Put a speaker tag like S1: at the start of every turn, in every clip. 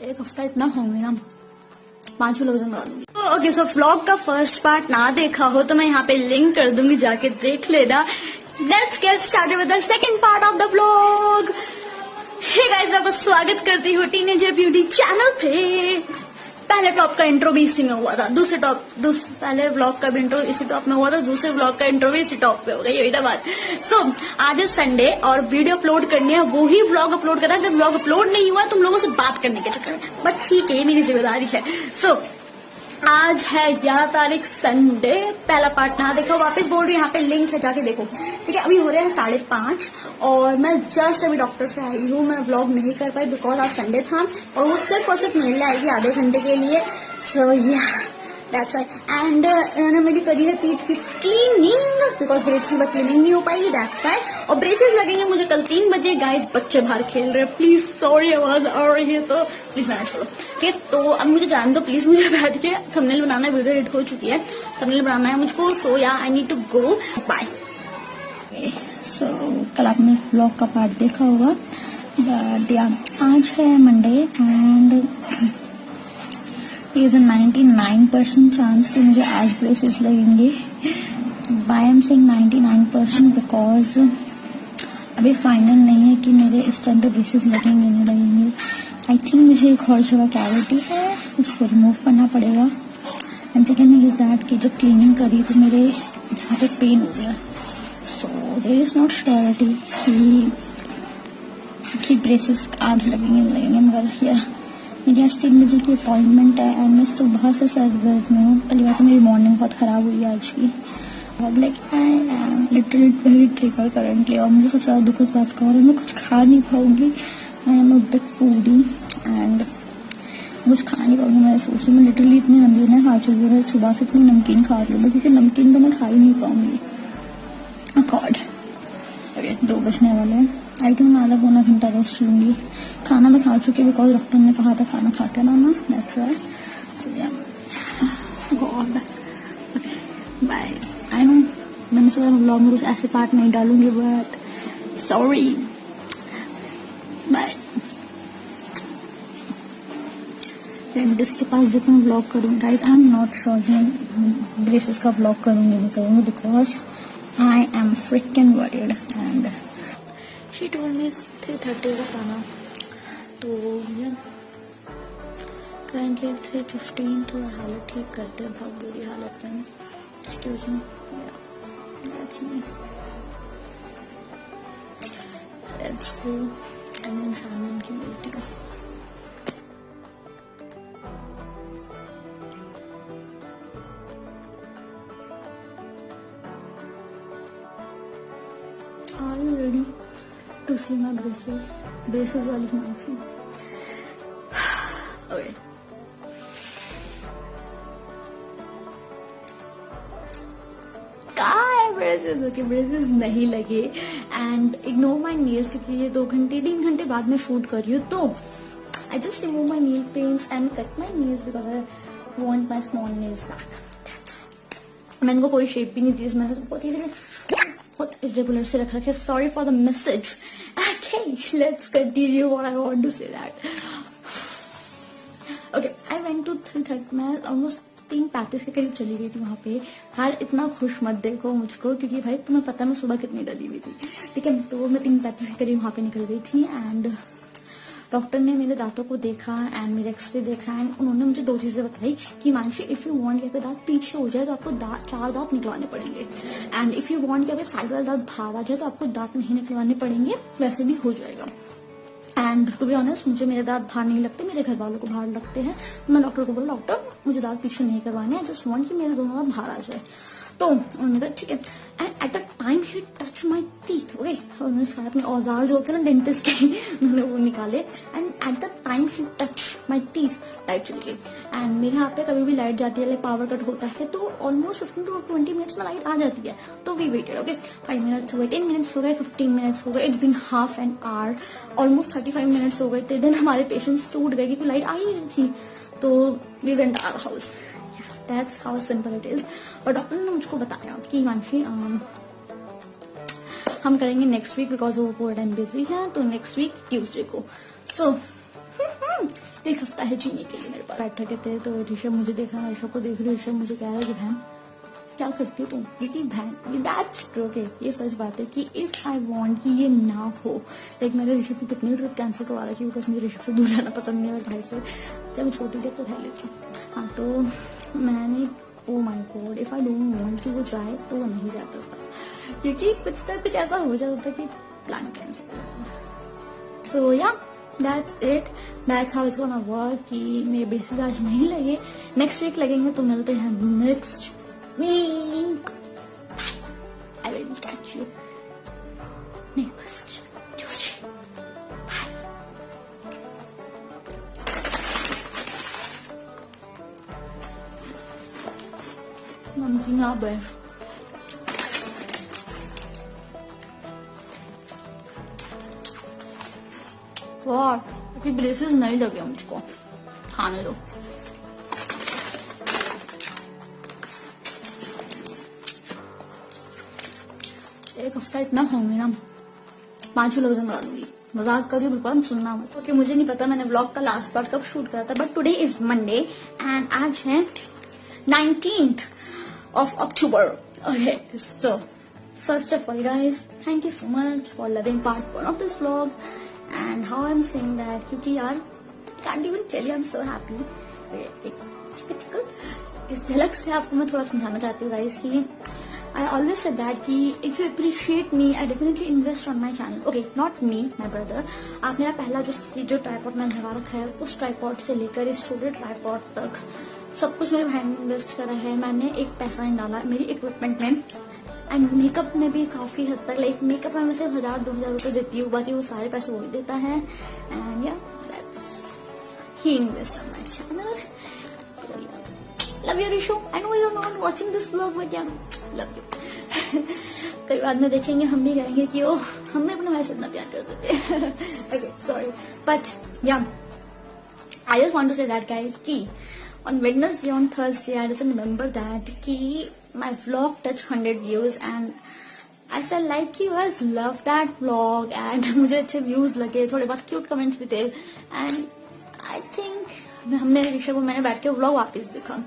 S1: एक हफ्ता इतना खाऊंगी ना 5 किलो वजन बढ़ा दूंगी। ओके सो व्लॉग का फर्स्ट पार्ट ना देखा हो तो मैं यहाँ पे लिंक कर दूंगी, जाके देख लेना। Let's get started with the second part of the vlog. Hey guys, आपका स्वागत करती हूँ टीनेजर ब्यूटी चैनल पे। पहले टॉप का इंट्रो भी इसी में हुआ था, पहले व्लॉग का भी इंट्रो इसी टॉप में हुआ था, दूसरे व्लॉग का इंट्रो भी इसी टॉप पे हो गई, यही ना बात। सो आज है संडे और वीडियो अपलोड करनी है, वो ही व्लॉग अपलोड करना है। जब व्लॉग अपलोड नहीं हुआ तुम लोगों से बात करने के चक्कर में, बट ठीक है, ये मेरी जिम्मेदारी है। सो आज है 11 तारीख संडे। पहला पार्ट ना देखो, वापस बोल रही हूँ, यहाँ पे लिंक है, जाके देखो। ठीक है, अभी हो रहे हैं 5:30 और मैं जस्ट अभी डॉक्टर से आई हूँ। मैं व्लॉग नहीं कर पाई बिकॉज आज संडे था और वो सिर्फ और सिर्फ मिलने आएगी आधे घंटे के लिए। सो या दैट्स व्हाई। एंड इन्होंने मेरी करी है पीठ की क्लीनिंग बिकॉज ब्रेसेस में क्लीनिंग नहीं हो पाएगी, दैट्स व्हाई। और ब्रेसेस लगेंगे मुझे कल 3 बजे। गाइस बच्चे बाहर खेल रहे हैं, प्लीज सॉरी आवाज आ रही है तो प्लीज ना छोड़ो। ठीक है, तो अब मुझे जान दो प्लीज, मुझे बैठ के थंबनेल बनाना है, वीडियो एडिट हो चुकी है, थंबनेल बनाना है मुझको। So yeah I need to go, bye. So कल आपने व्लॉग का पार्ट देखा होगा, बट या आज है मंडे एंड इज 99% चांस कि मुझे आज ब्रेसेस लगेंगे। बाय एम सेइंग 99% बिकॉज अभी फाइनल नहीं है कि मेरे इस टाइम पे ब्रेसेस लगेंगे नहीं लगेंगे। आई थिंक मुझे एक और जगह कैविटी है, उसको रिमूव करना पड़ेगा। And second thing is that कि जब क्लीनिंग करी तो मेरे यहाँ पे पेन हो गया। So there is not surety कि ब्रेसेस आज लगेंगे नहीं लगेंगे, मगर या मेरी आज 3 बजे की अपॉइंटमेंट है एंड मैं सुबह से सर दर्द में हूँ। पहली बात तो मेरी मॉर्निंग बहुत खराब हुई है आज की, like I am literally very trigger currently. और मुझे सबसे ज्यादा दुख इस बात का हो रहा है, मैं कुछ खा नहीं पाऊंगी। I am a big foodie and कुछ खा नहीं पाऊंगी। मैं सोच रही हूँ, मैं लिटरली इतनी नमकीन खा चुकी हूँ, सुबह से इतनी नमकीन खा रही हूँ क्योंकि नमकीन तो मैं खा ही नहीं पाऊंगी। गॉड, 2 बजने वाले हैं। आई थिंक मैं आधा पौना घंटा रेस्ट लूंगी। खाना मैं खा चुकी बिकॉज डॉक्टर ने कहा था खाना खा के लाना, दैट्स व्हाई। सो या गॉड, बाय। आई नो मैंने सोचा व्लॉग में कुछ ऐसे पार्ट नहीं डालूंगी, बट सॉरी, बाय। डेंटिस्ट के पास जब मैं व्लॉग करूँगी, guys I am not sure मैं ब्रेसेस का व्लॉग करूंगी नहीं करूंगी because I am freaking worried and she told me 3:30 का खाना, तो यार currently 3:15, थोड़ा हालत ठीक करते हैं, बहुत बुरी हालत है। Excuse me, that's me. Let's go and then सामने की मिलती हूँ। Are you ready to see my braces? Braces वाली माफी। Okay. कहाँ है ब्रेसेस? ओके, ब्रेसेस नहीं लगे एंड इग्नोर माई नेल्स क्योंकि ये 3 घंटे बाद में शूट कर रही हूँ, तो I just remove my nail paints and cut my nails because I want my small nails back. मैंने को कोई शेप भी नहीं दी, मैंने बहुत इरेगुलर से रख रखे। Sorry for the message. Okay, let's continue what I want to say that. Okay, I went to 3:30, मैं ऑलमोस्ट 3:35 के करीब चली गई थी वहां पे। यार इतना खुश मत देखो मुझको क्योंकि भाई तुम्हें पता है मैं सुबह कितनी डरी हुई थी। ठीक है, तो मैं 3:35 के करीब वहां पे निकल गई थी एंड डॉक्टर ने मेरे दांतों को देखा एंड मेरे एक्सरे देखा एंड उन्होंने मुझे 2 चीजें बताई कि मानसी इफ यू वांट कि आपके दांत पीछे हो जाए तो आपको 4 दांत निकलवाने पड़ेंगे एंड इफ यू वांट कि आपके साइड वाले दांत बाहर आ जाए तो आपको दांत नहीं निकलवाने पड़ेंगे, वैसे भी हो जाएगा। एंड टू बी ऑनेस्ट मुझे मेरे दांत बाहर नहीं लगते, मेरे घर वालों को बाहर लगते हैं। मैं डॉक्टर को बोला डॉक्टर मुझे दांत पीछे नहीं करवाने, आई जस्ट वांट कि मेरे दोनों दांत बाहर आ जाए। तो उन्होंने कहा ठीक है and at the time he touch my teeth. Okay, उन्होंने सारे अपने औजार जो होते हैं ना डेंटिस्ट के उन्होंने वो निकाले and at the time he touch my teeth light चली गई। एंड मेरे यहाँ पे कभी भी लाइट जाती है, पावर कट होता है तो ऑलमोस्ट 15 to 20 मिनट्स में लाइट आ जाती है। तो वी वेटेड, ओके 5 मिनट्स हो गए, 10 मिनट्स हो गए, 15 मिनट्स हो गए, it's been half an hour, almost 35 minutes हो गए थे। देन हमारे पेशेंट्स टूट गए क्योंकि लाइट आ ही नहीं थी, तो we went our house. That's how simple it is. और डॉक्टर ने मुझको बताया कि मानसी हम करेंगे नेक्स्ट वीक बिकॉज वो पूरा टाइम बिजी है, तो नेक्स्ट वीक ट्यूसडे को। सो एक हफ्ता है जीने के लिए मेरे पास। बैठे कहते तो ऋषभ मुझे देख रहा है, ऋषभ को देख रही, ऋषभ मुझे कह रहा है कि बहन क्या करती हो तुम, क्योंकि बहन दैट्स ट्रू है, ये सच बात है कि इफ आई वांट कि ये ना हो, लाइक मैंने ऋषभ की कितनी ट्रिप कैंसिल करवा रखी है बिकॉज मुझे ऋषभ से दूर रहना पसंद नहीं है मेरे भाई से, जब मैं छोटी थी तो रह लेती हूँ। हाँ तो मैंने oh my God if I don't want कि वो जाए तो वो नहीं जाता था, क्योंकि कुछ ना कुछ ऐसा हो जाता था कि प्लान कैंसिल कर देता। सो yeah that's it, that's how it's gonna work कि मेरे बेसिस आज नहीं लगे, नेक्स्ट वीक लगेंगे, तो मिलते हैं next week. I will catch you next Tuesday. Bye. नमकीन आप है। वाह, अभी ब्रेसेस नहीं लगे मुझको, खाने दो। एक हफ्ता इतना खाऊंगी ना 5 किलो वजन बढ़ा दूंगी, मजाक कर रही हूँ बिल्कुल, सुनना मत। क्योंकि मुझे नहीं पता मैंने ब्लॉग का लास्ट पार्ट कब शूट करा था, but today is Monday and आज है 19th of October. Okay, so first of all guys, thank you so much for loving part 1 of this vlog and how I'm saying that क्योंकि यार can't even tell you I'm so happy. इस झलक से आपको मैं थोड़ा समझाना चाहती हूँ गाइस कि I always said that कि if you appreciate me, I definitely invest on my channel. Okay, not me, my brother. आप मेरा पहला जो ट्राइपॉड मैंने लगा रखा है, उस ट्राइपॉड से लेकर इस छोटे ट्राइपॉड तक सब कुछ मेरे भाई ने इन्वेस्ट करा है। मैंने एक पैसा नहीं डाला मेरी इक्विपमेंट में, एंड मेकअप में भी काफी हद तक, लाइक मेकअप में मैं सिर्फ 1000-2000 रुपए देती हूँ, बाकी वो सारे पैसे वही देता है। And yeah he invest on my channel. Love you Rishu, I know you are not watching this vlog but yeah love you. कई बाद में देखेंगे हम भी कहेंगे कि ओ हमें अपने भाई से इतना प्यार कर देते हैं। Okay sorry but yeah I just want to say that guys कि on Wednesday, on Thursday, I just remember that कि my vlog touched 100 views and I felt like you guys love that vlog and मुझे अच्छे views लगे, थोड़े बहुत cute comments भी थे and I think हमने ऋषभ को मैंने बैठ के vlog वापस देखा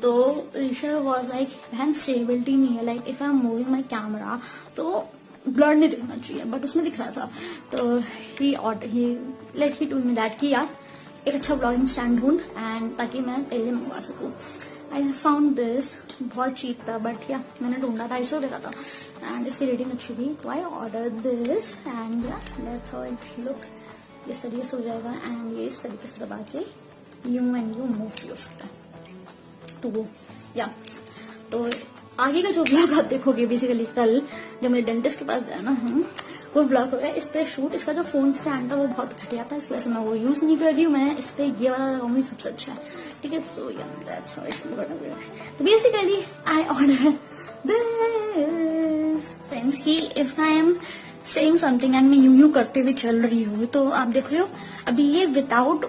S1: तो ऋषभ was like बहन स्टेबिलिटी नहीं है, like if I'm moving my camera तो ब्लर नहीं दिखना चाहिए, बट उसमें दिख रहा था तो he told me that कि यार एक अच्छा ब्लॉगिंग स्टैंड ढूंढ एंड ताकि मैं पहले मंगवा सकूं। आई फाउंड दिस, बहुत चीप था बट या मैंने ढूंढा, 250 का था एंड इसकी रेटिंग अच्छी थी तो आई ऑर्डर दिस एंड या दैट्स हाउ इट लुक। इस तरीके से हो जाएगा एंड ये इस तरीके से दबा के यूं एंड यूं मूव भी हो सकता है। तो वो या तो आगे का जो ब्लॉग आप देखोगे बेसिकली कल जब मेरे डेंटिस्ट के पास जाना है वो ब्लॉग हो रहा है। इस पे शूट, इसका जो फोन स्टैंड था वो बहुत घटिया था, इसकी वजह से मैं वो यूज नहीं कर रही हूँ, मैं इस पे ये वाला लगाऊंगी सबसे अच्छा है, ठीक है। So yeah that's how it gonna be. तो basically I order this friends की if I am saying something and मैं यूं करते हुए चल रही हूँ तो आप देख रहे हो अभी ये विदाउट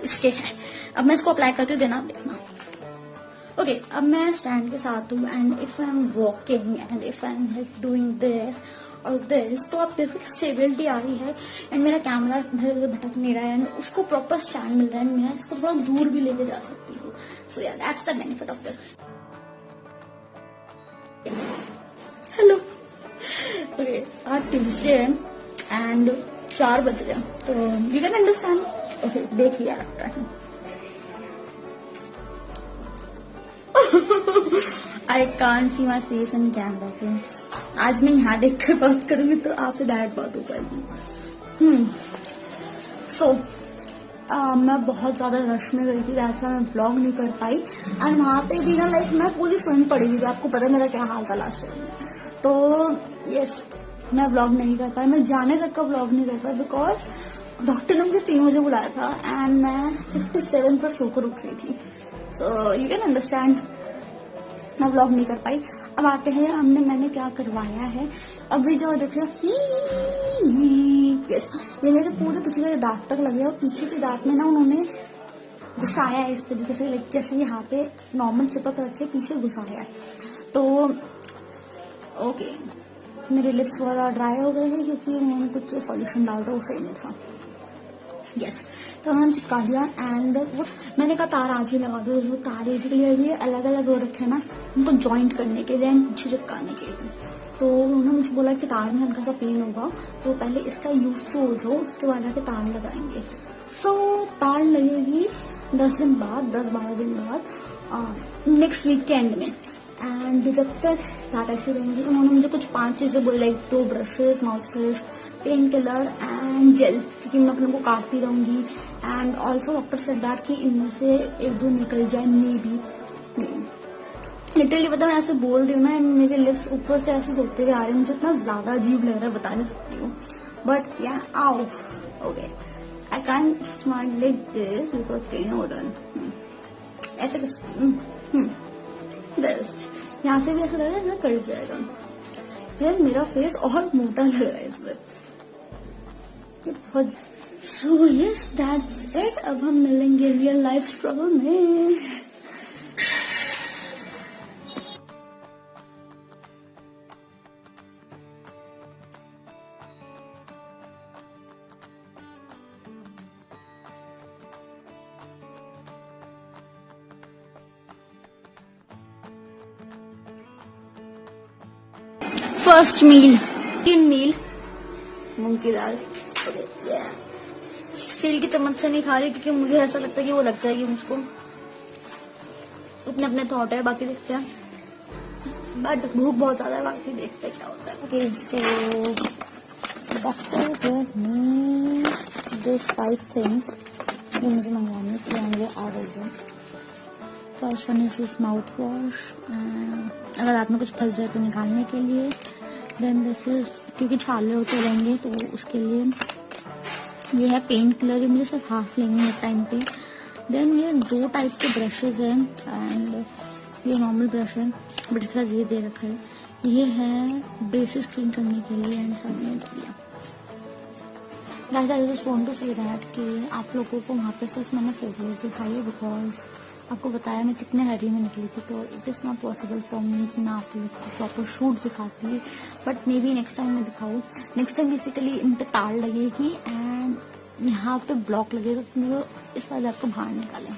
S1: इसके है। अब मैं इसको अप्लाई करते देना देखना। ओके, अब मैं स्टैंड के साथ हूँ and if I am walking and if I am like doing this और दिस तो आप देखो स्टेबिलिटी आ रही है एंड मेरा कैमरा इधर भटक नहीं रहा है एंड उसको प्रॉपर स्टैंड मिल रहा है, मैं इसको थोड़ा दूर भी लेके जा सकती हूँ। सो yeah that's the benefit of this. Hello, okay आज ट्यूजडे है एंड 4 बज रहे हैं तो यू कैन अंडरस्टैंड। ओके देख लिया लगता है। I can't see my face in camera के। आज मैं यहाँ देखकर बात करूंगी तो आपसे डायरेक्ट बात हो पाएगी। सो मैं बहुत ज्यादा रश में गई थी, वैसे मैं व्लॉग नहीं कर पाई एंड वहां पे भी ना लाइक मैं पूरी स्वयं पड़ी हुई थी, आपको पता है मेरा क्या हाल था लास्ट टाइम में। तो यस मैं व्लॉग नहीं कर पाई, मैं जाने तक का व्लॉग नहीं कर पाई बिकॉज डॉक्टर ने मुझे 3 बजे बुलाया था एंड मैं 57 पर सोकर उठ रही थी। सो यू कैन अंडरस्टैंड मैं व्लॉग नहीं कर पाई। अब आते हैं मैंने क्या करवाया है। अभी जो देखो ये मेरे पूरे पीछे के दांत तक लगे और पीछे के दांत में ना उन्होंने घुसाया है इस तरीके से, लाइक जैसे यहाँ पे नॉर्मल चिपक रखे पीछे घुसाया है। तो ओके मेरे लिप्स बहुत ड्राई हो गए हैं क्योंकि उन्होंने कुछ सॉल्यूशन डाला था वो सही नहीं था। यस तो मैंने चिपका दिया एंड वो मैंने कहा तार आज ही लगा दो। वो तार इसीलिए अलग अलग हो रखे हैं ना, उनको ज्वाइंट करने के लिए एंड पीछे चिपकाने के लिए। तो उन्होंने मुझे बोला कि तार में हल्का सा पेन होगा तो पहले इसका यूज टू हो जाओ, उसके बाद आके तार लगाएंगे। सो तार लगेगी 10-12 दिन बाद नेक्स्ट वीक के एंड में। एंड जब तक तार ऐसी रहेंगी, उन्होंने मुझे कुछ 5 चीजें बोली, like 2 brushes, mouth fresh, painkiller and gel, क्योंकि मैं अपने को काटती रहूंगी। And also doctor said that कि इनमें से 1-2 निकल जाए, मे बी। लिटरली पता मैं ऐसे बोल रही हूँ ना, मेरे लिप्स ऊपर से ऐसे होते हुए आ रहे हैं, मुझे इतना ज्यादा अजीब लग रहा है, बता नहीं सकती हूँ। बट या आओ okay, I can smile like this because pain हो रहा है। ऐसे कर सकती हूँ बेस्ट। यहाँ से भी ऐसा लग रहा है ना कट जाएगा यार, मेरा फेस और मोटा लग रहा है इसमें बहुत। So yes that's it. अब हम मिलेंगे रियल लाइफ स्ट्रगल में। फर्स्ट मील, 3 मील मूंग की दाल। स्टील की चम्मच से नहीं खा रही क्योंकि मुझे ऐसा लगता है कि वो लग जाएगी मुझको। अपने अपने थॉट है, बाकी देखते हैं। बट भूख बहुत ज्यादा है, बाकी देखते हैं क्या होता है। Okay so doctor gave me this 5 things जो मुझे मंगवाने के लिए मुझे आ गई है। First one is this mouth wash, अगर आप में कुछ फंस जाए तो निकालने के लिए। देन दिस इज, क्योंकि छाले होते रहेंगे तो उसके लिए ये है पेन किलर, ये मुझे सिर्फ हाफ लेनी है टाइम पे। देन ये 2 टाइप के ब्रशेज हैं एंड ये नॉर्मल ब्रश है बट इसका ये दे रखा है, ये है बेसिस क्लीन करने के लिए एंड सब में दिया। Guys I just want to say that कि आप लोगों को वहाँ पे सिर्फ मैंने फोटोज दिखाई है बिकॉज आपको बताया मैं कितने हरी में निकली थी, तो it is not possible for me कि मैं आप लोग को प्रॉपर शूट दिखाती। But may be next time मैं दिखाऊँ। नेक्स्ट टाइम बेसिकली इन पे तार लगेगी एंड यहाँ पे ब्लॉक लगेगा, तो मुझे इस वाले आपको बाहर निकालें।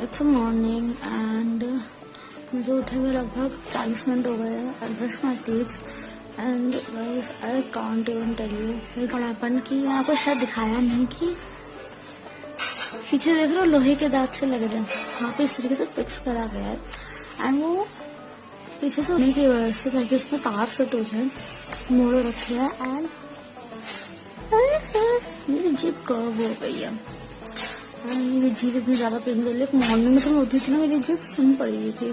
S1: इट्स मॉर्निंग एंड मुझे उठे हुए लगभग 40 मिनट हो गए हैं। I brush my teeth and guys I can't even tell you बड़ापन की। मैं आपको शायद दिखाया नहीं कि पीछे देख रहे हो लोहे के दांत से लगे हैं, वहाँ पे इस तरीके से फिक्स करा गया है एंड वो पीछे से होने की वजह से ताकि उसमें तार फिट हो जाए मोड़ रखे है। एंड मेरी जीभ कर्व हो गई है, मेरी जीभ इतनी ज्यादा पेन कर रही है। मॉर्निंग में तो मैं उठी थी ना, मेरी जीभ सुन पड़ी हुई थी।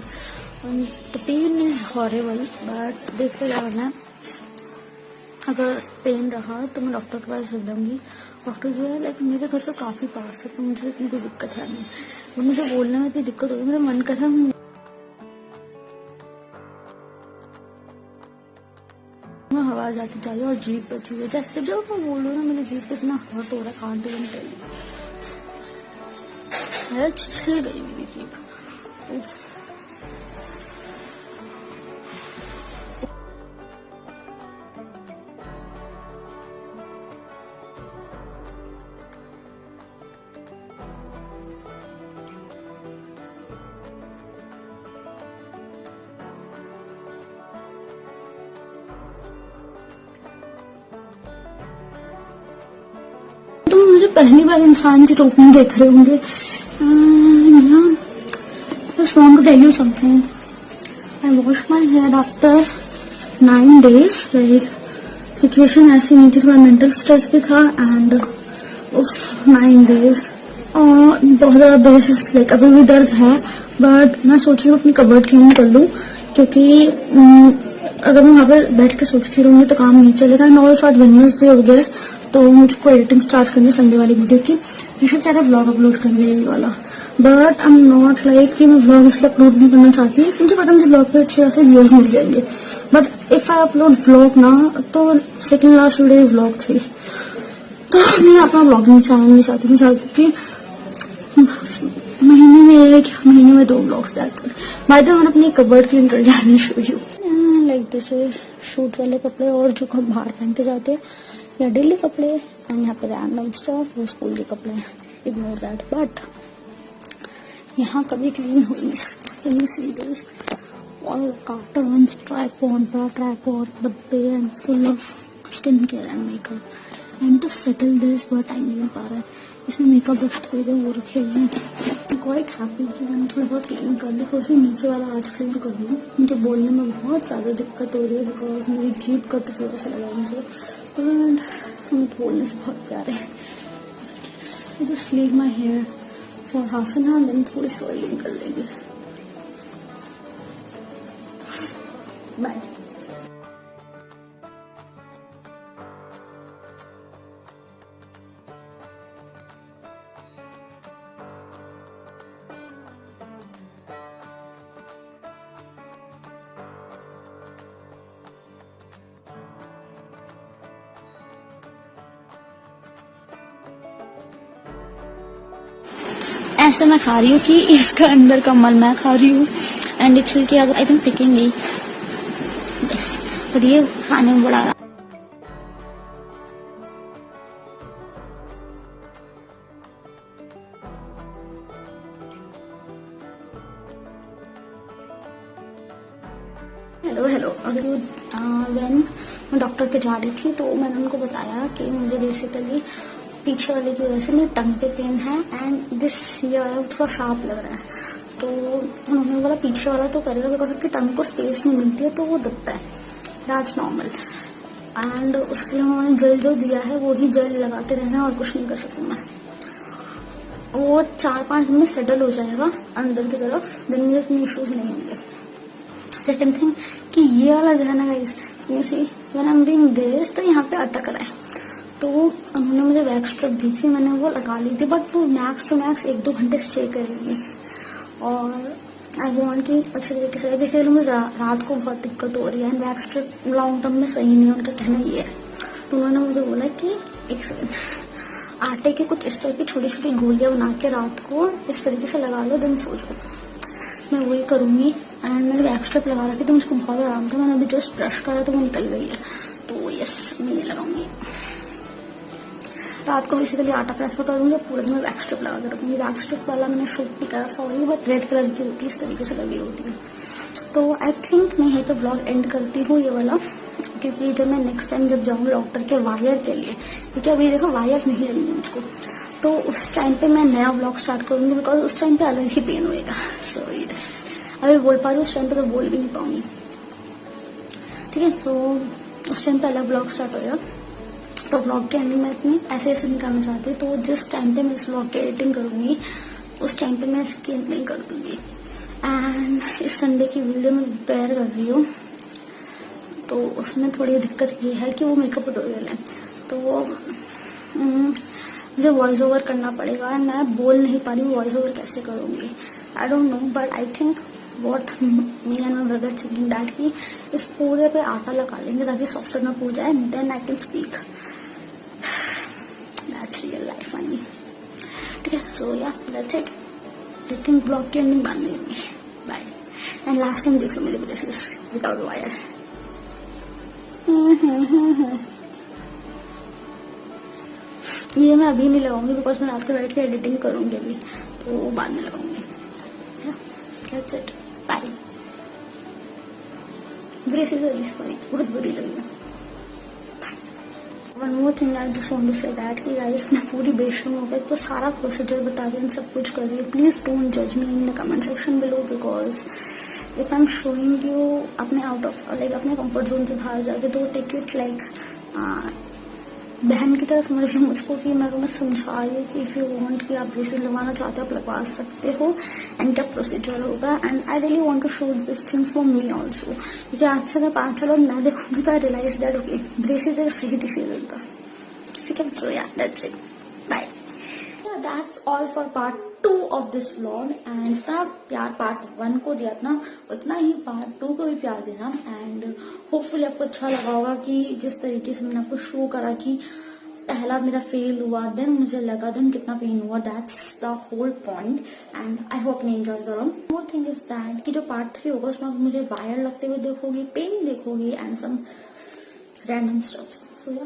S1: The pain is horrible but देखते क्या करना है। अगर पेन रहा तो मैं डॉक्टर के पास चल जाऊंगी। डॉक्टर जो है लाइक मेरे घर से काफी पास है, तो मुझे इतनी कोई दिक्कत है नहीं। और मुझे बोलने में इतनी दिक्कत होगी, मेरा मन कर रहा है मैं हवा जाती चाहिए और जीभ बची हुई है। जैसे जब मैं बोल रही हूँ ना मेरी जीभ पे इतना हर्ट हो रहा है, कांट इवन टेल यू। छिल गई मेरी जीभ। तो मुझे पहली बार इंसान के रूप में देख रहे होंगे। Just want to tell you something. I washed my hair after 9 days. Like situation ऐसी नहीं थी, थोड़ा मेंटल स्ट्रेस भी था एंड उस 9 days बहुत ज्यादा बेसिस लाइक अभी भी दर्द है। बट मैं सोच रही हूँ अपनी कबर्ड क्लीन कर लूँ, क्योंकि अगर मैं वहाँ पर बैठ के सोचती रहूंगी तो काम नहीं चलेगा। एंड ऑल्सो आज वेडनेसडे हो गया तो मुझको एडिटिंग स्टार्ट करनी संडे वाली वीडियो की। मैं क्या था व्लॉग अपलोड करने यही वाला, but I am not like कि मैं व्लॉग इसलिए अपलोड नहीं करना चाहती। मुझे पता मुझे व्लॉग पे अच्छे खासे व्यूज मिल जाएंगे, but if I upload vlog ना तो सेकंड लास्ट वीडियो व्लॉग थी। तो मैं अपना ब्लॉगिंग चैनल नहीं चाहती, मैं चाहती कि महीने में 1 महीने में 2 ब्लॉग्स डालते हैं। बाय द वे मैंने अपनी कबर्ड क्लीन कर लिया, show you like this is shoot वाले कपड़े और जो बाहर पहन के जाते हैं या डेली कपड़े, एंड यहाँ पे रैंडम स्टफ, वो स्कूल के कपड़े, इग्नोर दैट। बट यहाँ कभी क्लीन हो नहीं सकता। Can you see this? All cartons, tripod, डब्बे and full of skin care and makeup and to settle this, but time नहीं मिल पा रहा है। इसमें मेकअप ब्रश थोड़े देर वो रखे हुए हैं। क्वाइट हैप्पी कि मैंने थोड़ी बहुत क्लीन कर ली। सोच नीचे वाला आज क्लीन कर लूँ। मुझे बोलने में बहुत ज़्यादा दिक्कत हो रही है बिकॉज मेरी जीभ कट थोड़ा सा लगा मुझे, एंड हमें बोलने से बहुत प्यार है। Just leave my hair for half an hour, then थोड़ी सी ऑयलिंग कर लेंगे। बाय। ऐसे मैं खा रही हूँ कि इसका अंदर का मल मैं खा रही हूँ, एंड ये छिलके आई थिंक फेंकेंगे बस, बट ये खाने में बड़ा हेलो। अगर व्हेन मैं डॉक्टर के जा रही थी तो मैंने उनको बताया कि मुझे बेसिकली पीछे वाले की वजह से मेरी टंग पे पेन है, एंड दिस ये वाला थोड़ा शार्प लग रहा है। तो उन्होंने बोला पीछे वाला तो करेगा बिकॉज आपकी टंग को स्पेस नहीं मिलती है तो वो दबता है, दैट्स नॉर्मल। एंड उसके लिए उन्होंने जेल जो दिया है वो ही जेल लगाते रहना, और कुछ नहीं कर सकूँ मैं। वो 4-5 दिन में सेटल हो जाएगा अंदर की तरफ, दिन में इतने इश्यूज नहीं होंगे। सेकंड थिंग कि ये वाला जो है ना guys, you see when I am doing this तो यहाँ पे अटक रहा है, तो उन्होंने मुझे वैक्स स्ट्रिप दी थी, मैंने वो लगा ली थी, बट वो मैक्स टू मैक्स 1-2 घंटे स्टे करेगी। और आई वांट कि अच्छे तरीके से, बेसिकली मुझे रात को बहुत दिक्कत हो रही है, and wax strip long term में सही नहीं है, उनका कहना ये है। तो उन्होंने मुझे बोला कि एक सेकंड, आटे के कुछ इस टाइप की छोटी छोटी गोलियां बना के रात को इस तरीके से लगा लो, दिन सो जाओ। मैं वही करूंगी, एंड मैंने वैक्स स्ट्रिप लगा रखी तो मुझको बहुत आराम था। मैंने अभी जस्ट ब्रश करा तो वो निकल गई है, तो यस मैं ये लगाऊंगी। रात को बेसिकली आटा प्रेस कर दूंगी, पूरे दिन में वैक्स स्ट्रिप लगा कर रखूंगी। वैक्स स्ट्रिप वाला मैंने शूट नहीं करा, सॉरी, बट रेड कलर की होती है, इस तरीके से लगी होती है। तो आई थिंक मैं यहीं पे ब्लॉग एंड करती हूँ ये वाला, क्योंकि जब मैं नेक्स्ट टाइम जब जाऊंगी डॉक्टर के वायर के लिए, क्योंकि अभी देखो वायर नहीं लगेंगे मुझको, तो उस टाइम पे मैं नया ब्लॉग स्टार्ट करूंगी, बिकॉज उस टाइम पे अलग ही पेन होएगा। सो यस, अभी बोल पा रही हूँ, उस टाइम पे तो बोल भी नहीं पाऊंगी, ठीक है। सो उस टाइम पे अलग ब्लॉग स्टार्ट होगा। तो ब्लॉग के एंडिंग में इतनी ऐसे नहीं करना चाहती, तो जिस टाइम पे मैं इस ब्लॉग की एडिटिंग करूंगी उस टाइम पे मैं इसकी एडिटिंग कर दूंगी। एंड इस संडे की वीडियो में प्रिपेयर कर रही हूँ, तो उसमें थोड़ी दिक्कत ये है कि वो मेकअप ट्यूटोरियल है, तो वो मुझे वॉइस ओवर करना पड़ेगा, एंड मैं बोल नहीं पा रही हूँ वॉइस ओवर कैसे करूंगी, I don't know, but I think what me and my brother thinking that कि इस पूरे पे आटा लगा लेंगे ताकि सॉफ्टवेयर ना हो जाए, then I can speak. That's real life funny, ठीक है। So yeah that's it. I think blog की एंडिंग बाद में होगी। बाय। एंड लास्ट टाइम देख लो मेरे ब्रेसेस विदाउट वायर। ये मैं अभी नहीं लगाऊंगी बिकॉज मैं रात को बैठ के एडिटिंग करूंगी अभी, तो बाद में लगाऊंगी। That's it, bye. ब्रेसेस बहुत बुरी लगी। One more thing I just want to say that कि गाइस मैं पूरी बेशर्म हो गई, तो सारा प्रोसीजर बता रही हूँ, सब कुछ कर रही हूँ। प्लीज डोंट जज me in the comment section below, because if I am showing you अपने आउट ऑफ लाइक अपने कंफर्ट जोन से बाहर जाके, तो टेक इट लाइक बहन की तरह समझ लो मुझको, कि मैं तुम्हें समझा रही हूँ कि इफ यू वांट कि आप ब्रेसेस लगवाना चाहते हो आप लगवा सकते हो, एंड क्या प्रोसीजर होगा। And I really want to show this things for me also, क्योंकि आज से अगर 5 साल मैं देखूंगी तो I realize that okay braces एक सही डिसीजन था, ठीक है। So yeah that's it, bye. That's all for part 2 of this vlog, and जितना प्यार पार्ट 1 को दिया था उतना ही पार्ट 2 को भी प्यार देना, एंड होपफुली आपको अच्छा लगा होगा कि जिस तरीके से मैंने आपको शो करा कि पहला मेरा फेल हुआ, देन मुझे लगा, देन कितना पेन हुआ, that's the whole point and I hope नहीं एंजॉय करो। मोर थिंग इज दैट कि जो पार्ट 3 होगा उसमें मुझे वायर लगते हुए देखोगी, पेन देखोगी and some random stuff. So yeah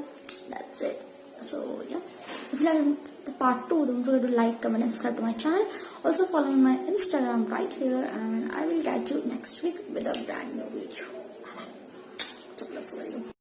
S1: that's it. सो या if you like the part 2, don't forget to like, comment and subscribe to my channel. Also follow me on my Instagram right here, and I will catch you next week with a brand new video. Bye bye.